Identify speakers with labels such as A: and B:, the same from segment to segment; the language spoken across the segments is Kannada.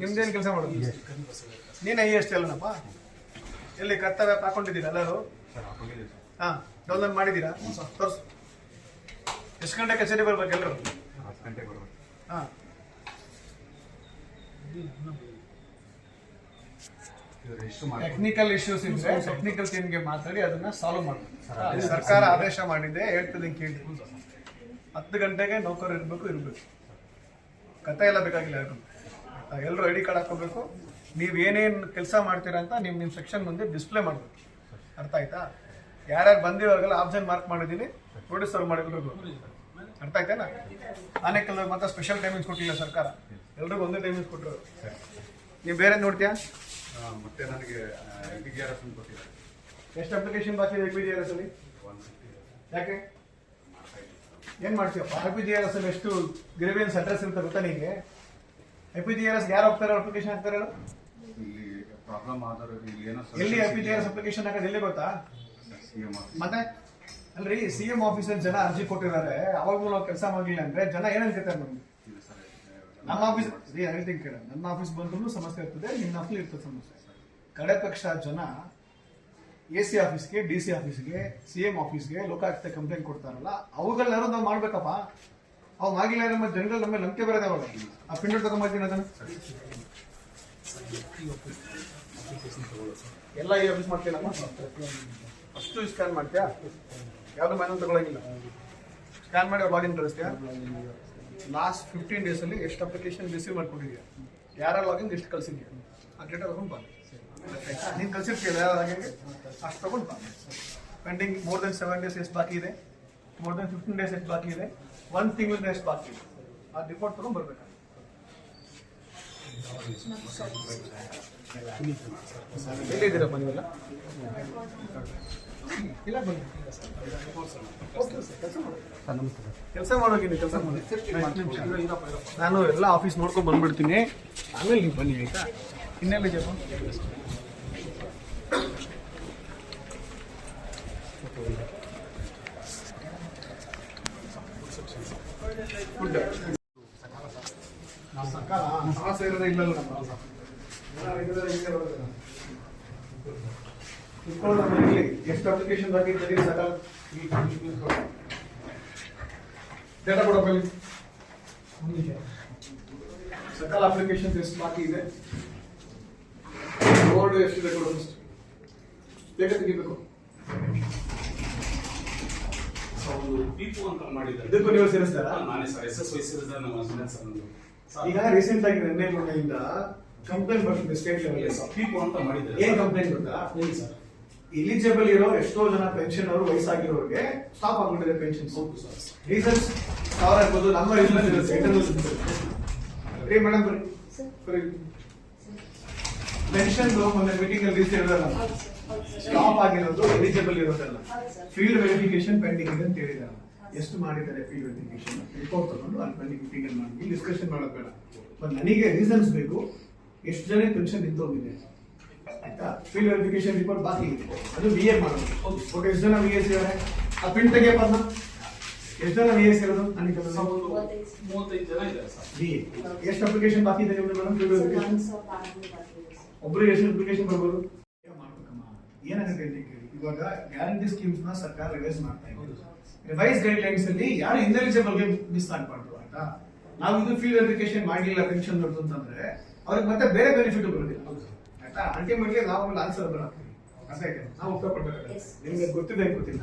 A: ನಿಮ್ದೇನು ಕೆಲಸ ಮಾಡೋದು? ನೀನೇ ಎಷ್ಟು ಅಲ್ಲನಪ್ಪ? ಎಲ್ಲಿ ಕರ್ತವ್ಯ ಹಾಕೊಂಡಿದ್ದೀರಾ ಎಲ್ಲರೂ? ಹಾಂ, ಡೌನ್ಲೋಡ್ ಮಾಡಿದ್ದೀರಾ? ತೋರಿಸು. ಎಷ್ಟು ಗಂಟೆ ಕಚೇರಿ ಬರ್ಬೇಕು ಎಲ್ಲರೂ?
B: 10 ಗಂಟೆಗೆ ಬರ್ಬೇಕು.
A: ಹಾಂ, ಟೆಕ್ನಿಕಲ್ ಇಶ್ಯೂಸ್ ಇದ್ರೆ ಟೆಕ್ನಿಕಲ್ ಟೀಮ್ಗೆ ಮಾತಾಡಿ ಅದನ್ನ ಸಾಲ್ವ್ ಮಾಡಬೇಕು. ಸರ್ಕಾರ ಆದೇಶ ಮಾಡಿದೆ, ಹೇಳ್ತದೆ ಕೇಳಿ. 10 ಗಂಟೆಗೆ ನೌಕರು ಇರಬೇಕು. ಕತೆ ಎಲ್ಲ ಬೇಕಾಗಿಲ್ಲ. ಎಲ್ಲರೂ ಐ ಡಿ ಕಾರ್ಡ್ ಹಾಕೋಬೇಕು. ನೀವು ಏನೇನು ಕೆಲಸ ಮಾಡ್ತೀರಾ ಅಂತ ನಿಮ್ಮ ಸೆಕ್ಷನ್ ಮುಂದೆ ಡಿಸ್ಪ್ಲೇ ಮಾಡಬೇಕು. ಅರ್ಥ ಆಯ್ತಾ? ಯಾರ್ಯಾರು ಬಂದಿವಾಗೆಲ್ಲ ಆಪ್ಷನ್ ಮಾರ್ಕ್ ಮಾಡಿದ್ದೀನಿ, ನೋಟಿಸ್ ಸರ್ವ್ ಮಾಡಿದ್ರು. ಅರ್ಥ ಆಯ್ತೇನಾ? ಆನೇಕಲ್ ಮತ್ತೆ ಸ್ಪೆಷಲ್ ಟೈಮಿಂಗ್ಸ್ ಕೊಟ್ಟಿಲ್ಲ ಸರ್ಕಾರ, ಎಲ್ರಿಗೂ ಒಂದೇ ಟೈಮಿಂಗ್ಸ್ ಕೊಟ್ಟರು. ನೀವು ಬೇರೆ ನೋಡ್ತೀಯಾ?
B: ಮತ್ತೆ ನನಗೆ IPGRS ಕೊಟ್ಟಿದ್ದಾರೆ.
A: ಎಷ್ಟು ಅಪ್ಲಿಕೇಶನ್ ಬಾಕಿ ಇದೆ IPGRS ಅಲ್ಲಿ? ಯಾಕೆ ಏನ್ ಮಾಡ್ತೀವಪ್ಪ? IPGRS ಅಲ್ಲಿ ಎಷ್ಟು ಗ್ರೇವಿಯನ್ಸ್ ಅಡ್ರೆಸ್ ಇರುತ್ತೆ ಗೊತ್ತಾ ನಿಮಗೆ? IPGRS ಯಾರು ಹೋಗ್ತಾರೆ ಅಪ್ಲಿಕೇಶನ್ ಹಾಕ್ತಾರೆ?
B: ಇಲ್ಲಿ ಪ್ರಾಬ್ಲಮ್ ಆದರೂ ಇಲ್ಲಿ ಏನೋ
A: ಎಲ್ಲಿ IPGRS ಅಪ್ಲಿಕೇಶನ್ ಹಾಕೋದು ಎಲ್ಲಿ ಗೊತ್ತಾ? ಮತ್ತೆ ಅಲ್ರಿ, CM ಆಫೀಸಲ್ಲಿ ಜನ ಅರ್ಜಿ ಕೊಟ್ಟಿದ್ದಾರೆ, ಅವಾಗೂ ನಾವು ಕೆಲಸ ಮಾಡಲಿಲ್ಲ ಅಂದ್ರೆ ಜನ ಏನಂತಾರೆ ನಮ್ಗೆ? ನಮ್ಮ ಆಫೀಸ್ ಹೇಳ್ತೀನಿ ಕೇಳ, ನನ್ನ ಆಫೀಸ್ ಬಂದ್ರೂ ಸಮಸ್ಯೆ ಇರ್ತದೆ, ನಿನ್ನ ಆಫೀಸ್ ಇರ್ತದೆ ಸಮಸ್ಯೆ. ಕಡೆ ಪಕ್ಷ ಜನ AC ಆಫೀಸ್ಗೆ, DC ಆಫೀಸ್ಗೆ, CM ಆಫೀಸ್ಗೆ, ಲೋಕಾಯುಕ್ತ ಕಂಪ್ಲೇಂಟ್ ಕೊಡ್ತಾರಲ್ಲ, ಅವುಗಳನ್ನಾರು ನಾವು ಮಾಡ್ಬೇಕಪ್ಪ. ಅವು ಆಗಿಲ್ಲ ನಮ್ಮ ಜನಗಳು ನಮ್ಮ ನಂಬಿಕೆ ಬರೋದೇ ಅವಾಗ. ಆ ಪಿಂಡ್ ತಗೊಂಬರ್ತೀನಿ ಅದನ್ನು ಎಲ್ಲ ಈ ಆಫೀಸ್ ಮಾಡ್ತೀನಮ್ಮ. ಅಷ್ಟು ಸ್ಕ್ಯಾನ್ ಮಾಡ್ತೀಯಾ? ಯಾವುದು ಮ್ಯಾನುವಲ್ ತಗೊಳಂಗಿಲ್ಲ. ಸ್ಕ್ಯಾನ್ ಮಾಡಿ ಅವ್ರು ಲಾಗಿನ್ ಕಳಿಸ್ತೀಯಾ? ಲಾಸ್ಟ್ 15 days ಅಲ್ಲಿ ಎಷ್ಟು ಅಪ್ಲಿಕೇಶನ್ ರಿಸೀವ್ ಮಾಡ್ಕೊಂಡಿದ್ಯಾ, ಯಾರ ಲಾಗಿನ್ ಎಷ್ಟು ಕಳಿಸಿದ್ಯಾ, ಆ ಡೇಟಾ ತಗೊಂಡು ಬಾ. ನೀನು ಕಳಿಸಿರ್ತೀಯಲ್ಲ ಯಾರು ಲಾಗಿನ್ಗೆ, ಅಷ್ಟು ತಗೊಂಡು ಬಾ. ಪೆಂಡಿಂಗ್ ಮೋರ್ ದೆನ್ 7 days ಎಷ್ಟು ಬಾಕಿ ಇದೆ, ಮೋರ್ ದೆನ್ 15 days ಎಷ್ಟು ಬಾಕಿ ಇದೆ, 1 ತಿಂಗಳಿಂದ ಎಷ್ಟು ಬಾಕಿ ಇದೆ, ಆ ರಿಪೋರ್ಟ್ ತಗೊಂಡು ಬರ್ಬೇಕು. ಎಲ್ಲಿದ್ದೀರಪ್ಪ ನೀವೆಲ್ಲ? ಇಲ್ಲ ಬನ್ನಿ, ಕೆಲಸ ಮಾಡೋಗಿನಿ. ಕೆಲಸ ಮಾಡಿ ನಾನು ಎಲ್ಲ ಆಫೀಸ್ ನೋಡ್ಕೊಂಡು ಬಂದ್ಬಿಡ್ತೀನಿ, ಆಮೇಲೆ ನೀವು ಬನ್ನಿ ಆಯ್ತಾ? ಇನ್ನೆಲ್ಲಿದೆಯಪ್ಪ? ಸಮಸ್ಯೆ ಇರೋದೇ ಇಲ್ಲಲ್ಲ ನಮ್ಮ ಎಷ್ಟು ಅಪ್ಲಿಕೇಶನ್ ಬಾಕಿ ಸಕಾಲ ಡೇಟಾ ಕೊಡೋಕೆ ಸಕಾಲ ಅಪ್ಲಿಕೇಶನ್ ಎಷ್ಟು ಬಾಕಿ ಇದೆ, ರೋಡ್ ಎಷ್ಟಿದೆ ಕೊಡೋದು, ಬೇಗ ತೆಗಿಬೇಕು. ಇದಕ್ಕೂ ನೀವು ಸೇರಿಸ್ತಾರ? ಈಗ ರೀಸೆಂಟ್ ಆಗಿ ನಿನ್ನೆಯಿಂದ ಕಂಪ್ಲೇಂಟ್ ಬರ್ತದೆ ಸ್ಟೇಟ್ ಲೆವೆಲ್. ಏನ್ ಕಂಪ್ಲೇಂಟ್ ಗೊತ್ತಾ? ಎಲಿಜಿಬಲ್ ಇರೋ ಎಷ್ಟೋ ಜನ ಪೆನ್ಷನ್ ಅವರು ವಯಸ್ಸಾಗಿರೋರಿಗೆ ಸ್ಟಾಪ್ ಆಗ್ಬಿಟ್ಟಿದೆ ಪೆನ್ಷನ್. ರೀಸನ್ಸ್ ಸಾವಿರ ಇರ್ಬೋದು, ನಮ್ಮ ರೀಸನ್ ಇರುತ್ತೆ. ಮೇಡಮ್ ಬರ್ರಿ, ಪೆನ್ಷನ್ ಮೊನ್ನೆ ಮೀಟಿಂಗ್ ಅಲ್ಲಿ ಹೇಳಿದಾರ, ಸ್ಟಾಪ್ ಆಗಿರೋದು ಎಲಿಜಿಬಲ್ ಇರೋದಲ್ಲ, ಫೀಲ್ಡ್ ವೆರಿಫಿಕೇಶನ್ ಪೆಂಡಿಂಗ್ ಇದೆ ಅಂತ ಹೇಳಿದಾರೆ. ಎಷ್ಟು ಮಾಡಿದ್ದಾರೆ ಫೀಲ್ಡ್ ವೆರಿಫಿಕೇಶನ್ ರಿಪೋರ್ಟ್ ತಗೊಂಡು ಅಲ್ಲಿ ಪೆಂಡಿಂಗ್ ಮೀಟಿಂಗ್ ಮಾಡಿ ಡಿಸ್ಕಷನ್ ಮಾಡೋದು ಬೇಡ. ಬಟ್ ನನಗೆ ರೀಸನ್ಸ್ ಬೇಕು, ಎಷ್ಟು ಜನ ಪೆನ್ಷನ್ ನಿಂತೋಗಿದೆ ಆಯ್ತಾ? ಫೀಲ್ಡ್ ವೆರಿಫಿಕೇಶನ್ ರಿಪೋರ್ಟ್ ಬಾಕಿ ಇದೆ, ಅದು VA ಮಾಡೋದು. ಓಕೆ, ಎಷ್ಟು ಜನ VA ಇದ್ದಾರೆ? ಆ ಪಿನ್ ತೆಗಿಯಪ್ಪ. ಎಷ್ಟು ಜನ VA ಇರೋದು? ನನಗೆ
C: 35 ಜನ ಇದ್ದಾರೆ ಸರ್.
A: VA ಎಷ್ಟು ಅಪ್ಲಿಕೇಶನ್ ಬಾಕಿ ಇದೆ ನಿಮ್ದು ಮೇಡಮ್? ಫೀಲ್ಡ್ ವೆರಿಫಿಕೇಶನ್ ಒಬ್ಬರಿಗೆ ಎಷ್ಟು ಅಪ್ಲಿಕೇಶನ್ ಬರ್ಬೋದು? ಮಾಡ್ಬೇಕಮ್ಮ. ಏನಾಗುತ್ತೆ ಅಂತ ಕೇಳಿ, ಇವಾಗ ಗ್ಯಾರಂಟಿ ಸ್ಕೀಮ್ಸ್ ನ ಸರ್ಕಾರ ರಿವೈಸ್ ಮಾಡ್ತಾ ಇದೆ. ರಿವೈಸ್ ಗೈಡ್ ಲೈನ್ಸ್ ಅಲ್ಲಿ ಯಾರು ಇನ್ಎಲಿಜಿಬಲ್ ಗೆ ಮಿಸ್ ಆಗ್ಬಾರ್ದು ಆಯ್ತಾ? ನಾವು ಇದು ಫೀಲ್ಡ್ ವೆರಿಫಿಕೇಶನ್ ಮಾಡಿಲ್ಲ ಪೆನ್ಷನ್ ದೊಡ್ಡದು ಅಂತಂದ್ರೆ ಅವ್ರಿಗೆ ಮತ್ತೆ ಬೇರೆ ಬೆನಿಫಿಟ್ ಬರೋದಿಲ್ಲ ಆಯ್ತಾ? ಅಲ್ಟಿಮೇಟ್ಲಿ ನಾವು ಒಂದು ಆನ್ಸರ್ ಬರಾಕ್ತೀವಿ. ಅರ್ಥ ಆಯ್ತಾ? ನಾವು ಉತ್ತರ ಕೊಡ್ಬೇಕಾಗುತ್ತೆ. ನಿಮ್ಗೆ ಗೊತ್ತಿದೆ ಗೊತ್ತಿಲ್ಲ,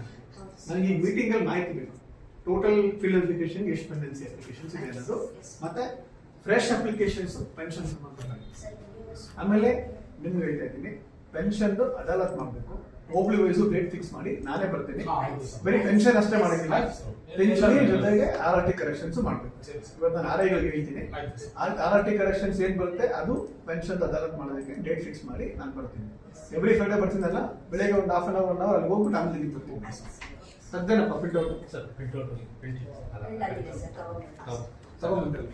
A: ನನಗೆ ಈ ಮೀಟಿಂಗ್ ಅಲ್ಲಿ ಮಾಹಿತಿ ಬೇಕು. ಟೋಟಲ್ ಫೀಲ್ಡ್ ವೆರಿಫಿಕೇಶನ್ ಎಷ್ಟು ಪೆಂಡೆನ್ಸಿ ಅಪ್ಲಿಕೇಶನ್ಸ್ ಇದೆ ಅನ್ನೋದು, ಮತ್ತೆ ಫ್ರೆಶ್ ಅಪ್ಲಿಕೇಶನ್ಸ್ ಪೆನ್ಷನ್ ಸಂಬಂಧ. ಆಮೇಲೆ ನಿಮ್ಗೆ ಹೇಳ್ತಾ ಇದ್ದೀನಿ, ಪೆನ್ಷನ್ ಅದಾಲತ್ ಮಾಡಬೇಕು. ಹೋಬ್ಳಿ ವೈಸು ಡೇಟ್ ಫಿಕ್ಸ್ ಮಾಡಿ ನಾನೇ ಬರ್ತೀನಿ. ಬರೀ ಪೆನ್ಷನ್ ಅಷ್ಟೇ ಮಾಡೋದಿಲ್ಲ, ಪೆನ್ಷನ್ ಜೊತೆಗೆ RRT ಕರೆಕ್ಷನ್ಸ್ ಮಾಡ್ಬೇಕು. ಇವತ್ತು ನಾನು RIಗಳಿಗೆ ಹೇಳ್ತೀನಿ, RRT ಕರೆಕ್ಷನ್ಸ್ ಏನ್ ಬರುತ್ತೆ ಅದು ಪೆನ್ಷನ್ ಅದಾಲತ್ ಮಾಡೋದಕ್ಕೆ ಡೇಟ್ ಫಿಕ್ಸ್ ಮಾಡಿ ನಾನು ಬರ್ತೀನಿ. ಎವ್ರಿ ಫ್ರೈಡೆ ಬರ್ತೀನಲ್ಲ, ಬೆಳಗ್ಗೆ ಒಂದು ಹಾಫ್ ಅನ್ ಅವರ್ 1 ಅವರ್ ಅಲ್ಲಿ ಹೋಗ್ಬಿಟ್ಟು ಆಮೇಲೆ ಬರ್ತೀನಿ. ಸದ್ಯನಪ್ಪ ಪ್ರಿಂಟ್ ಔಟ್ ತಗೊಂಡ್ಬಂದಿಲ್ಲ.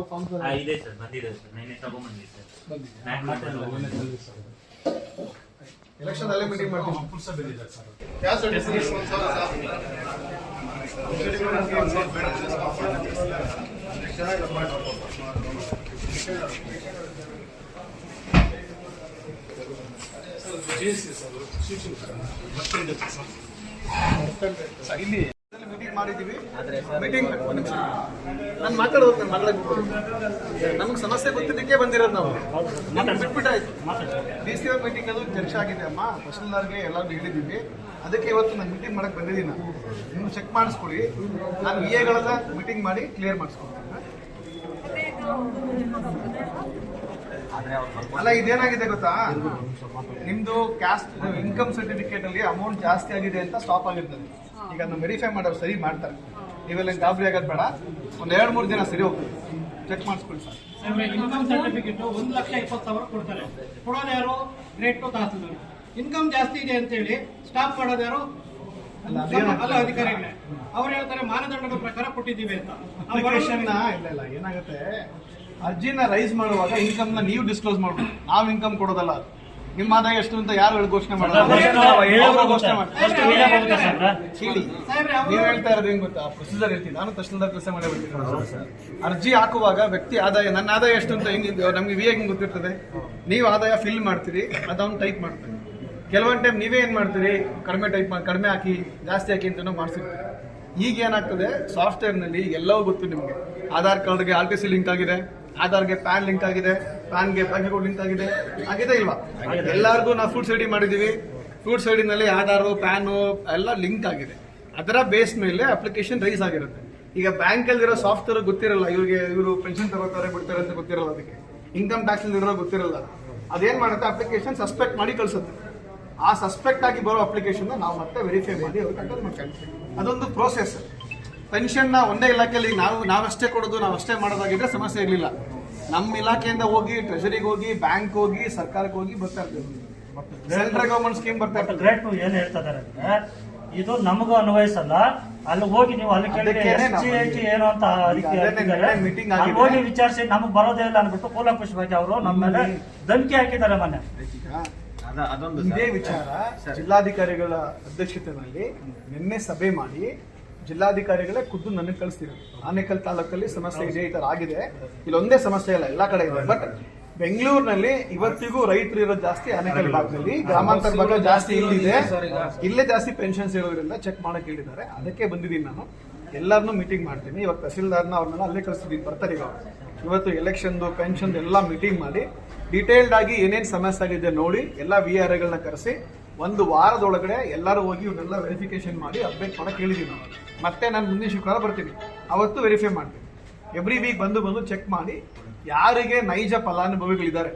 A: ಫಾರ್ಮ್
D: ಇದೆ ಸರ್, ಬಂದಿದೆ ಸರ್, ನೆನ್ನೆ ತಗೊಂಡ್ಬಂದಿದೆ ಸರ್.
A: ಎಲೆಕ್ಷನ್ ಅಲ್ಲೇ ಮೀಟಿಂಗ್ ಮಾಡ್ತೀವಿ. ಯಾವ ಸರ್ಟಿಫಿಕೇಟ್ ಇಲ್ಲಿ ಮೀಟಿಂಗ್ ಮಾಡಿದ್ದೀವಿ. ಮೀಟಿಂಗ್ ನಾನು ಮಾತಾಡೋದು ನಾನು ಮಾತಾಡಬೇಕು. ನಮ್ಗೆ ಸಮಸ್ಯೆ ಗೊತ್ತಿದ್ದಕ್ಕೆ ಬಂದಿರೋದು ನಾವು. ಬಿಟ್ಬಿಟ್ಟಾಯ್ತು. ಡಿ.ಸಿ. ಮೀಟಿಂಗ್ ಅದು ಚರ್ಚೆ ಆಗಿದೆ ಅಮ್ಮ, ತಹಶೀಲ್ದಾರ್ಗೆ ಎಲ್ಲರೂ ಹೇಳಿದ್ದೀವಿ. ಅದಕ್ಕೆ ಇವತ್ತು ನಾನು ಮೀಟಿಂಗ್ ಮಾಡಕ್ಕೆ ಬಂದಿದ್ದೀನಿ. ನಾನು ನೀವು ಚೆಕ್ ಮಾಡಿಸ್ಕೊಳ್ಳಿ. ನಾನು ವಿಎಗಳೆಲ್ಲ ಮೀಟಿಂಗ್ ಮಾಡಿ ಕ್ಲಿಯರ್ ಮಾಡಿಸ್ಕೊಡ್ತೀನಿ. ಅಲ್ಲ, ಇದೇನಾಗಿದೆ ಗೊತ್ತಾ, ನಿಮ್ದು ಕ್ಯಾಸ್ಟ್ ಇನ್ಕಮ್ ಸರ್ಟಿಫಿಕೇಟ್ ಅಲ್ಲಿ ಅಮೌಂಟ್ ಜಾಸ್ತಿ ಆಗಿದೆ ಅಂತ ಸ್ಟಾಪ್ ಆಗಿರ್ತದೆ. ಈಗ ನಾವು ವೆರಿಫೈ ಮಾಡೋರು ಸರಿ ಮಾಡ್ತಾರೆ. ನೀವೆಲ್ಲ ಗಾಬರಿ ಆಗೋದು ಬೇಡ. ಒಂದು 2-3 ದಿನ ಸರಿ ಹೋಗ್ತೀವಿ. ಚೆಕ್ ಮಾಡಿಸ್ಕೊಳ್ಳಿ ಸರ್.
E: ಇನ್ಕಮ್ ಸರ್ಟಿಫಿಕೇಟ್ 1,20,000 ಕೊಡ್ತಾರೆ. ಕೊಡೋದು ಯಾರು? ಗ್ರೇಡ್ 2 ತಹಸೀಲ್ದಾರ್. ಇನ್ಕಮ್ ಜಾಸ್ತಿ ಇದೆ ಅಂತ ಹೇಳಿ ಸ್ಟಾಪ್ ಮಾಡೋದು ಯಾರು? ಅಲ್ಲ, ಅಧಿಕಾರಿಗಳೇ. ಅವ್ರು ಹೇಳ್ತಾರೆ ಮಾನದಂಡಗಳ ಪ್ರಕಾರ ಕೊಟ್ಟಿದ್ದೀವಿ ಅಂತ.
A: ಅಪ್ಲಿಕೇಶನ್ ಇಲ್ಲ ಏನಾಗುತ್ತೆ, ಅರ್ಜಿನ ರೈಸ್ ಮಾಡುವಾಗ ಇನ್ಕಮ್ ನ ನೀವು ಡಿಸ್ಕ್ಲೋಸ್ ಮಾಡ್ಬೋದು. ನಾವು ಇನ್ಕಮ್ ಕೊಡೋದಲ್ಲ. ನಿಮ್ಮ ಆದಾಯ ಎಷ್ಟು ಅಂತ ಯಾರು ಘೋಷಣೆ ಮಾಡೋದು? ಘೋಷಣೆ ಮಾಡ್ತಾರೆ. ಹೇಳಿ, ನೀವು ಹೇಳ್ತಾ ಇರೋದು ಏನ್ ಗೊತ್ತಾ, ಪ್ರೊಸೀಜರ್ ಹೇಳ್ತೀನಿ. ನಾನು ತಹಶೀಲ್ದಾರ್ ಕೆಲಸ ಮಾಡೇ ಬರ್ತೀನಿ. ಅರ್ಜಿ ಹಾಕುವಾಗ ವ್ಯಕ್ತಿ ಆದಾಯ, ನನ್ನ ಆದಾಯ ಎಷ್ಟು ಅಂತ ನಮ್ಗೆ ವಿ ಹೆಂಗ್ ಗೊತ್ತಿರ್ತದೆ? ನೀವು ಆದಾಯ ಫಿಲ್ ಮಾಡ್ತೀರಿ, ಅದನ್ನು ಟೈಪ್ ಮಾಡ್ತೀರಿ. ಕೆಲವೊಂದು ಟೈಮ್ ನೀವೇ ಏನ್ ಮಾಡ್ತೀರಿ, ಕಡಿಮೆ ಹಾಕಿ ಜಾಸ್ತಿ ಹಾಕಿ ಅಂತ ಮಾಡಿಸಿರ್ತೀರಿ. ಈಗ ಏನಾಗ್ತದೆ, ಸಾಫ್ಟ್ವೇರ್ ನಲ್ಲಿ ಎಲ್ಲವೂ ಗೊತ್ತು ನಿಮ್ಗೆ. ಆಧಾರ್ ಕಾರ್ಡ್ಗೆ RTC ಲಿಂಕ್ ಆಗಿದೆ, ಆಧಾರ್ಗೆ ಪ್ಯಾನ್ ಲಿಂಕ್ ಆಗಿದೆ, ಪ್ಯಾನ್ಗೆ ಬ್ಯಾಂಕ್ ಅಕೌಂಟ್ ಲಿಂಕ್ ಆಗಿದೆ ಇಲ್ವಾ? ಎಲ್ಲರಿಗೂ ನಾವು ಫ್ರೂಟ್ಸ್ ಐಡಿ ಮಾಡಿದೀವಿ. ಫ್ರೂಟ್ಸ್ ಐಡಿ ನಲ್ಲಿ ಆಧಾರ್, ಪ್ಯಾನ್ ಎಲ್ಲ ಲಿಂಕ್ ಆಗಿದೆ. ಅದರ ಬೇಸ್ ಮೇಲೆ ಅಪ್ಲಿಕೇಶನ್ ರೈಸ್ ಆಗಿರುತ್ತೆ. ಈಗ ಬ್ಯಾಂಕ್ ಅಲ್ಲಿರೋ ಸಾಫ್ಟ್ವೇರ್ ಗೊತ್ತಿರಲ್ಲ, ಇವರು ಪೆನ್ಷನ್ ತಗೋತಾರೆ ಬಿಡ್ತಾರೆ ಅಂತ ಗೊತ್ತಿರಲ್ಲ. ಅದಕ್ಕೆ ಇನ್ಕಮ್ ಟ್ಯಾಕ್ಸ್ ಇರೋ ಗೊತ್ತಿರಲ್ಲ. ಅದೇನ್ ಮಾಡುತ್ತೆ, ಅಪ್ಲಿಕೇಶನ್ ಸಸ್ಪೆಕ್ಟ್ ಮಾಡಿ ಕಳ್ಸುತ್ತೆ. ಆ ಸಸ್ಪೆಕ್ಟ್ ಆಗಿ ಬರೋ ಅಪ್ಲಿಕೇಶನ್ ನಾವು ಮತ್ತೆ ವೆರಿಫೈ ಮಾಡಿ ಅವ್ರಿಗೆ ಕಂಟ್ರೋಲ್ ಮಾಡ್ತೀವಿ. ಅದೊಂದು ಪ್ರೋಸೆಸ್. ಪೆನ್ಷನ್ ನ ಒಂದೇ ಇಲಾಖೆಯಲ್ಲಿ ನಾವಷ್ಟೇ ಕೊಡೋದು, ನಾವಷ್ಟೇ ಮಾಡೋದಾಗಿದ್ರೆ ಸಮಸ್ಯೆ ಇರಲಿಲ್ಲ. ನಮ್ಮ ಇಲಾಖೆಯಿಂದ ಹೋಗಿ ಟ್ರೆಜರಿಗೆ ಹೋಗಿ, ಬ್ಯಾಂಕ್ ಹೋಗಿ, ಸರ್ಕಾರಕ್ಕೆ ಹೋಗಿ ಬರ್ತಾ ಇರ್ತೀವಿ. ಸೆಂಟ್ರಲ್ ಗವರ್ಮೆಂಟ್ ಸ್ಕೀಮ್ ಬರ್ತಾ ಇರ್ತದೆ.
F: ಗ್ರೇಡ್ 2 ಏನ್ ಹೇಳ್ತಾರೆ ಅಂದ್ರೆ, ಇದು ನಮಗೂ ಅನ್ವಯಿಸಲ್ಲ. ಅಲ್ಲಿ ಹೋಗಿ ನೀವು ಅಲ್ಲಿ ಏನು ಅಂತ
A: ಮೀಟಿಂಗ್
F: ಅಲ್ಲಿ ಹೋಗಿ ವಿಚಾರಿಸಿ ನಮಗ್ ಬರೋದೇ ಇಲ್ಲ ಅನ್ಬಿಟ್ಟು ಕೂಲಂಕುಷವಾಗಿ ಅವರು ನಮ್ಮ ಮೇಲೆ ಧಮಕಿ ಹಾಕಿದ್ದಾರೆ ಮೊನ್ನೆ.
A: ಇದೇ ವಿಚಾರ ಜಿಲ್ಲಾಧಿಕಾರಿಗಳ ಅಧ್ಯಕ್ಷತೆಯಲ್ಲಿ ನಿನ್ನೆ ಸಭೆ ಮಾಡಿ ಜಿಲ್ಲಾಧಿಕಾರಿಗಳೇ ಖುದ್ದು ನನಗೆ ಕಳಿಸ್ತೀವಿ. ಆನೇಕಲ್ ತಾಲೂಕಲ್ಲಿ ಸಮಸ್ಯೆ ಇದೆ, ಈ ತರ ಆಗಿದೆ. ಇಲ್ಲೊಂದೇ ಸಮಸ್ಯೆ ಇಲ್ಲ, ಎಲ್ಲಾ ಕಡೆ ಇದೆ. ಬಟ್ ಬೆಂಗಳೂರಿನಲ್ಲಿ ಇವತ್ತಿಗೂ ರೈತರು ಇರೋದು ಜಾಸ್ತಿ ಆನೇಕಲ್ ಭಾಗದಲ್ಲಿ, ಗ್ರಾಮಾಂತರ ಭಾಗ ಜಾಸ್ತಿ ಇಲ್ಲಿದೆ. ಇಲ್ಲೇ ಜಾಸ್ತಿ ಪೆನ್ಷನ್ಸ್ ಇರೋದ್ರಿಂದ ಚೆಕ್ ಮಾಡಕ್ ಹೇಳಿದ್ದಾರೆ. ಅದಕ್ಕೆ ಬಂದಿದ್ದೀನಿ ನಾನು. ಎಲ್ಲರನ್ನೂ ಮೀಟಿಂಗ್ ಮಾಡ್ತೀನಿ. ಇವಾಗ ತಹಸೀಲ್ದಾರ್ನ ಅವ್ರನ್ನೆಲ್ಲ ಅಲ್ಲೇ ಕಳಿಸ್ತಿದ್ದೀನಿ, ಬರ್ತಾರೆ. ಇವತ್ತು ಎಲೆಕ್ಷನ್ದು ಪೆನ್ಷನ್ ಎಲ್ಲ ಮೀಟಿಂಗ್ ಮಾಡಿ ಡೀಟೇಲ್ಡ್ ಆಗಿ ಏನೇನು ಸಮಸ್ಯೆ ಆಗಿದೆ ನೋಡಿ, ಎಲ್ಲ VRಗಳನ್ನ ಕರೆಸಿ 1 ವಾರದೊಳಗಡೆ ಎಲ್ಲರೂ ಹೋಗಿ ಇವನ್ನೆಲ್ಲ ವೆರಿಫಿಕೇಶನ್ ಮಾಡಿ ಅಪ್ಡೇಟ್ ಮಾಡಕ್ಕೆ ಹೇಳಿದೀವಿ ನಾವು. ಮತ್ತೆ ನಾನು ಮುಂದಿನ ಶುಕ್ರವಾರ ಬರ್ತೀನಿ, ಅವತ್ತು ವೆರಿಫೈ ಮಾಡ್ತೀನಿ. ಎವ್ರಿ ವೀಕ್ ಬಂದು ಚೆಕ್ ಮಾಡಿ ಯಾರಿಗೆ ನೈಜ ಫಲಾನುಭವಿಗಳಿದ್ದಾರೆ,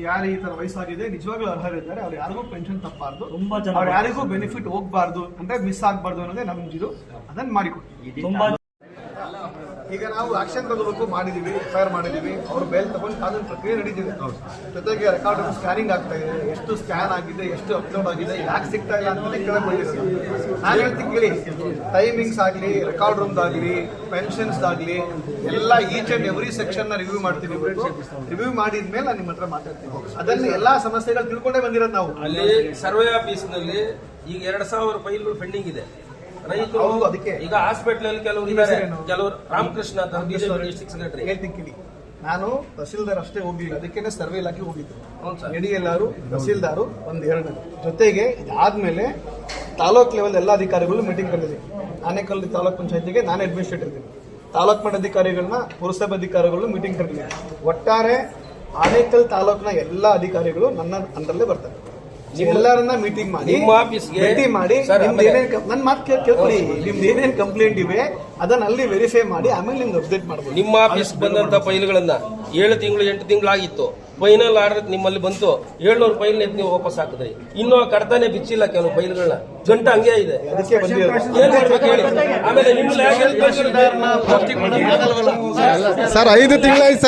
A: ಯಾರು ಈ ತರ ವಯಸ್ಸಾಗಿದೆ ನಿಜವಾಗ್ಲೂ ಅರ್ಹರಿದ್ದಾರೆ, ಅವ್ರು ಯಾರಿಗೂ ಪೆನ್ಷನ್ ತಪ್ಪಬಾರ್ದು, ಅವ್ರು ಯಾರಿಗೂ ಬೆನಿಫಿಟ್ ಹೋಗ್ಬಾರ್ದು ಅಂದ್ರೆ ಮಿಸ್ ಆಗ್ಬಾರ್ದು ಅನ್ನೋದೇ ನಮ್ಗಿದು. ಅದನ್ನ ಮಾಡಿಕೊಡ್ತೀವಿ. ಈಗ ನಾವು ಆಕ್ಷನ್ ತಗೋಬೇಕು ಮಾಡಿದೀವಿ, FIR ಮಾಡಿದೀವಿ. ಅವ್ರು ಬೇಲ್ ತಗೊಂಡು ಕಾನೂನು ಪ್ರಕ್ರಿಯೆ ನಡೀತಿದೆ. ಜೊತೆಗೆ ರೆಕಾರ್ಡ್ ಸ್ಕ್ಯಾನಿಂಗ್ ಆಗ್ತಾ ಇದೆ, ಎಷ್ಟು ಸ್ಕ್ಯಾನ್ ಆಗಿದೆ, ಎಷ್ಟು ಅಪ್ಲೋಡ್ ಆಗಿದೆ, ಯಾಕೆ ಸಿಗ್ತಾ ಇಲ್ಲ ಅಂತ ಕೇಳಕ್ ಬಂದಿರೋದು. ನಾನು ಹೇಳ್ತೀನಿ ಕೇಳಿ, ಟೈಮಿಂಗ್ಸ್ ಆಗಲಿ, ರೆಕಾರ್ಡ್ ರೂಮ್ಸ್ ಆಗಲಿ, ಪೆನ್ಷನ್ಸ್ ಆಗಲಿ, ಎಲ್ಲ ಈಚ್ ಅಂಡ್ ಎವ್ರಿ ಸೆಕ್ಷನ್ ನ ರಿವ್ಯೂ ಮಾಡ್ತೀವಿ. ರಿವ್ಯೂ ಮಾಡಿದ್ಮೇಲೆ ನಾನು ನಿಮ್ಮ ಹತ್ರ ಮಾತಾಡ್ತೀನಿ. ಅದನ್ನ ಎಲ್ಲಾ ಸಮಸ್ಯೆಗಳು ತಿಳ್ಕೊಂಡೇ ಬಂದಿರೋದು ನಾವು.
G: ಅಲ್ಲಿ ಸರ್ವೆ ಆಫೀಸ್ ನಲ್ಲಿ ಈಗ 2,000 ಫೈಲ್ಗಳು ಪೆಂಡಿಂಗ್ ಇದೆ. ರೈತರು
A: ಅದಕ್ಕೆ
G: ಈಗ ಹಾಸ್ಪಿಟಲ್ ಅಲ್ಲಿ ಕೆಲವರು ಇದ್ದಾರೆ, ಕೆಲವರು ರಾಮಕೃಷ್ಣ ಅಂತ ಡಿಸ್ಟ್ರಿಕ್ಟ್ ಸೆಕ್ರೆಟರಿ.
A: ಹೇಳ್ತೀನಿ, ನಾನು ತಹಸೀಲ್ದಾರ್ ಅಷ್ಟೇ ಹೋಗಿಲ್ಲ, ಅದಕ್ಕೆ ಸರ್ವೆ ಇಲಾಖೆ ಹೋಗಿದ್ದು. ಎಡಿ ಎಲ್ಲಾರು ತಹಸೀಲ್ದಾರು 1-2 ಜೊತೆಗೆ ಇದಾದ್ಮೇಲೆ ತಾಲೂಕ್ ಲೆವೆಲ್ ಎಲ್ಲ ಅಧಿಕಾರಿಗಳು ಮೀಟಿಂಗ್ ಕರೆದಿದೆ. ಆನೇಕಲ್ ತಾಲೂಕ್ ಪಂಚಾಯತಿಗೆ ನಾನೇ ಅಡ್ಮಿನಿಸ್ಟ್ರೇಟರ್ ಇದ್ದೀನಿ. ತಾಲೂಕ್ ಮಟ್ಟ ಅಧಿಕಾರಿಗಳನ್ನ, ಪುರಸಭೆ ಅಧಿಕಾರಿಗಳು ಮೀಟಿಂಗ್ ಕರೆದಿದೆ. ಒಟ್ಟಾರೆ ಆನೇಕಲ್ ತಾಲೂಕಿನ ಎಲ್ಲ ಅಧಿಕಾರಿಗಳು ನನ್ನ ಅಂಡರಲ್ಲೇ ಬರ್ತಾರೆ. ಎಲ್ಲರನ್ನ ಮೀಟಿಂಗ್ ಮಾಡಿ,
G: ನಿಮ್ಮ ಆಫೀಸ್ಗೆ
A: ಭೇಟಿ ಮಾಡಿ, ನನ್ನ ಮಾತು ಕೇಳ್ಕೊಳ್ಳಿ, ನಿಮ್ದು ಏನೇನು ಕಂಪ್ಲೇಂಟ್ ಇವೆ ಅದನ್ನ ಅಲ್ಲಿ ವೆರಿಫೈ ಮಾಡಿ ಆಮೇಲೆ ನಿಮ್ಗೆ ಅಪ್ಡೇಟ್ ಮಾಡ್ಬೋದು.
G: ನಿಮ್ಮ ಆಫೀಸ್ ಬಂದಂತ ಫೈಲ್ಗಳನ್ನ 7 ತಿಂಗಳು 8 ತಿಂಗಳು ಆಗಿತ್ತು. ಫೈನಲ್ ಆರ್ಡರ್ ನಿಮ್ಮಲ್ಲಿ ಬಂತು, 700 ಫೈಲ್ ನೀವು ವಾಪಸ್ ಹಾಕಿದ್ರಿ. ಇನ್ನೂ ಕಡ್ತಾನೆ ಬಿಚ್ಚಿಲ್ಲ ಕೆಲವು ಫೈಲ್ಗಳನ್ನ, ಗಂಟು ಹಂಗೆ ಇದೆ.
A: ಅದಕ್ಕೆ
G: ಏನ್ ಮಾಡ್ಬೇಕು ಹೇಳಿ? ಆಮೇಲೆ ನಿಮ್ಮ
A: ಸರ್ 5 ತಿಂಗಳಾಯ್ತು.